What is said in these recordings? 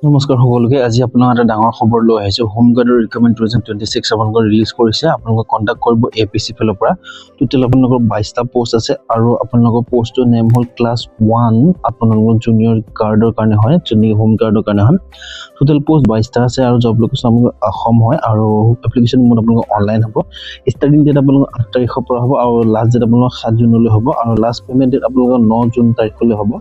নমস্কাৰ সকলোকে আজি আপোনাক এটা ডাঙৰ খবৰ লৈ আহিছো হোম গাৰ্ডৰ ৰিক্ৰুটমেণ্ট 2026 আপোনালোকৰ ৰিলিজ কৰিছে আপোনালোকক কন্টাক্ট কৰিব এপিসি ফালৰ পৰা টোটাল আপোনালোকৰ 22টা পোষ্ট আছে আৰু আপোনালোকৰ পোষ্টৰ নেম হ'ল ক্লাছ 1 আপোনালোকৰ জুনিয়ৰ গাৰ্ডৰ কাৰণে হয় জুনিয়ৰ হোম গাৰ্ডৰ কাৰণে হয় টোটাল পোষ্ট 22টা আছে আৰু জব লোকেশ্যন আপোনালোকৰ অসম হয় আৰু এপ্লিকেশ্যন মোড আপোনালোকৰ অনলাইন হ'ব ষ্টাৰ্টিং ডেট আপোনালোকৰ 8 তাৰিখৰ পৰা হ'ব আৰু লাষ্ট ডেট আপোনালোকৰ 7 জুনলৈ হ'ব আৰু লাষ্ট পেমেন্ট ডেট আপোনালোকৰ 9 জুন তাৰিখলৈ হ'ব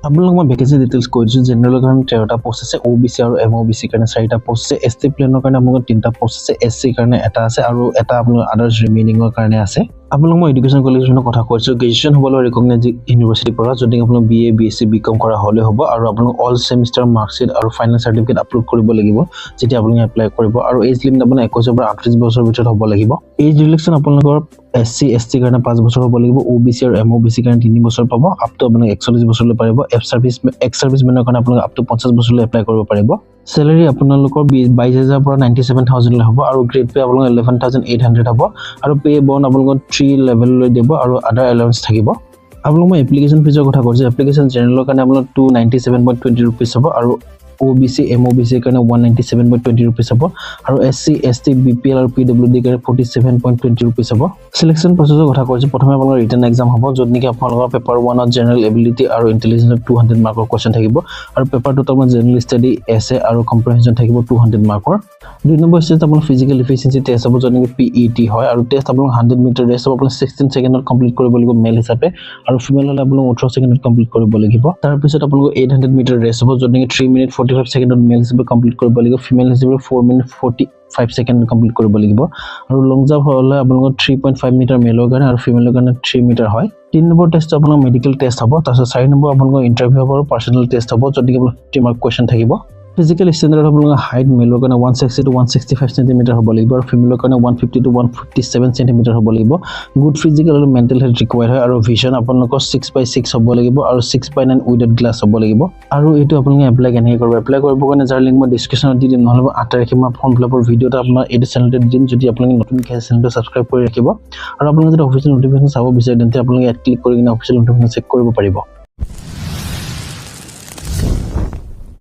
আপোনালোক মই ভেকেন্সি ডিটেইলছ কৈ দিছো জেনাৰেলৰ কাৰণে 13টা পোষ্ট আছে ওবিসি আৰু এমওবিসি কাৰণে 4টা পোষ্ট আছে এসটি প্লেনৰ কাৰণে আপোনালোকৰ 3টা পোষ্ট আছে এসসি কাৰণে এটা আছে আৰু এটা আপোনালোকৰ আদাৰ্স ৰিমেইনিংৰ কাৰণে আছে আপোনালোক মই এডুকেশ্যন কোৱালিফিকেশ্যনৰ কথা কৈছো গ্ৰেজুৱেচন হ'ব লাগিব ৰিকগনাইজড ইউনিভাৰ্চিটি পৰা যদি আপোনালোক বিএ বিএসসি বিকম কৰা হ'লে হ'ব আৰু আপোনালোক অল সেমিষ্টাৰ মাৰ্কশিট আৰু ফাইনেল সাৰ্টিফিকেট আপলোড কৰিব লাগিব যেতিয়া আপোনালোকে এপ্লাই কৰিব আৰু এজ লিমিট আপোনাৰ 21 পৰা 38 বছৰ ভিতৰত হ'ব লাগিব এজ ৰিলেকশ্যন আপোনালোকৰ এসসি এসটি কাৰণে 5 বছৰ হ'ব লাগিব ওবিসি আৰু এমওবিসি কাৰণে 3 বছৰ পাব আপ টু আপোনালোক 41 বছৰলৈ পাৰিব এক্স সাৰ্ভিসমেনৰ কাৰণে আপোনালোক আপ টু 50 বছৰলৈ এপ্লাই কৰিব পাৰিব স্যালাৰি আপোনালোকৰ 22000 পৰা 97000 লৈ হ'ব আৰু গ্ৰেড পে আপোনালোকৰ 11800 হ'ব আৰু পে বন আপোনালোকৰ 3 লেভেললৈ দিব আৰু আদাৰ এলাউন্স থাকিব আপোনালোক মই এপ্লিকেশ্যন ফিজৰ কথা কৈছো এপ্লিকেশ্যন জেনাৰেলৰ কাৰণে আপোনালোক 297.20 रुपीस হ'ব আৰু ওবিসি এমওবিসি কাৰণে 197.20 रुपीस হ'ব আৰু এসসি এসটি বিপিএল আৰু পিডব্লিউডি কাৰণে 47.20 रुपीस হ'ব সিলেকশন প্ৰসেছৰ কথা কৈছো প্ৰথমে আপোনালোকৰ ৰিটেন এক্সাম হ'ব যত নেকি আপোনালোকৰ পেপাৰ 1 ত জেনাৰেল এবিলিটি আৰু ইন্টেলিজেন্স 200 মাৰ্কৰ কোৱেশ্চন থাকিব আৰু পেপাৰ 2 ত আপোনাৰ জেনাৰেল ষ্টাডি এছে আৰু কম্প্ৰিহেনশন থাকিব 200 মাৰ্কৰ দুই নম্বৰ ষ্টেজ আপোনাৰ ফিজিক্যাল এফিচিয়েন্সি টেষ্ট হ'ব যত নেকি পিইটি হয় আৰু টেষ্ট আপোনালোক 100 মিটাৰ ৰেচ হ'ব আপোনাৰ 16 সেকেন্ডত কমপ্লিট কৰিব লাগিব মেল হিচাপে আৰু ফিমেল হলে আপোনালোক 18 সেকেন্ডত কমপ্লিট কৰিব লাগিব তাৰ পিছত আপোনালোক 800 মিটাৰ ৰেচ হ'ব যত নেকি 3 মিনিট 45 সেকেন্ডত মেল হিচাপে কমপ্লিট কৰিব লাগিব ফিমেল হিচাপে 4 মিনিট 45 সেকেন্ড কমপ্লিট কৰিব লাগিব আৰু লং জাম্প হলে আপোনালোক 3.5 মিটাৰ মেলৰ কাৰণে আৰু ফিমেলৰ কাৰণে 3 মিটাৰ হয় 3 নম্বৰ টেষ্ট আপোনালোক মেডিকেল টেষ্ট হ'ব তাৰপিছত 4 নম্বৰ আপোনালোক ইন্টাৰভিউ হ'ব আৰু পাৰ্সোনাল টেষ্ট হ'ব যত নেকি 50 মাৰ্ক কোৱেশ্চন থাকিব ফিজিক্যাল ষ্টেণ্ডাৰ্ড আপোনালোকৰ হাইট মেলৰ কাৰণে 160 to 165 সেন্টিমিটাৰ হ'ব লাগিব আৰু ফিমেলৰ কাৰণে 150 to 157 সেন্টিমিটাৰ হ'ব লাগিব গুড ফিজিক্যাল আৰু মেন্টেল হেলথ ৰিকোয়াৰ্ড হয় আৰু ভিজন আপোনালোকৰ 6/6 হ'ব লাগিব আৰু 6/9 উইথআউট গ্লাছ হ'ব লাগিব আৰু এইটো আপোনালোকে এপ্লাই কেনেকৈ কৰিব এপ্লাই কৰিবৰ কাৰণে যাৰ লিংক মই ডেসক্ৰিপচনত দি দিম নহলে 8 তাৰিখে মই ফৰ্ম ফিলআপৰ ভিডিওটা আপোনাৰ এই চেনেলতে দিম যদি আপোনালোকে নতুন চেনেলটো সাবস্ক্ৰাইব কৰি ৰাখিব আৰু আপোনালোকে যদি অফিচিয়েল নটিফিকেশন চাব বিচাৰে তেন্তে আপোনালোকে ক্লিক কৰি কিনে অফিচিয়েল নটিফিকেশন চেক কৰিব পাৰিব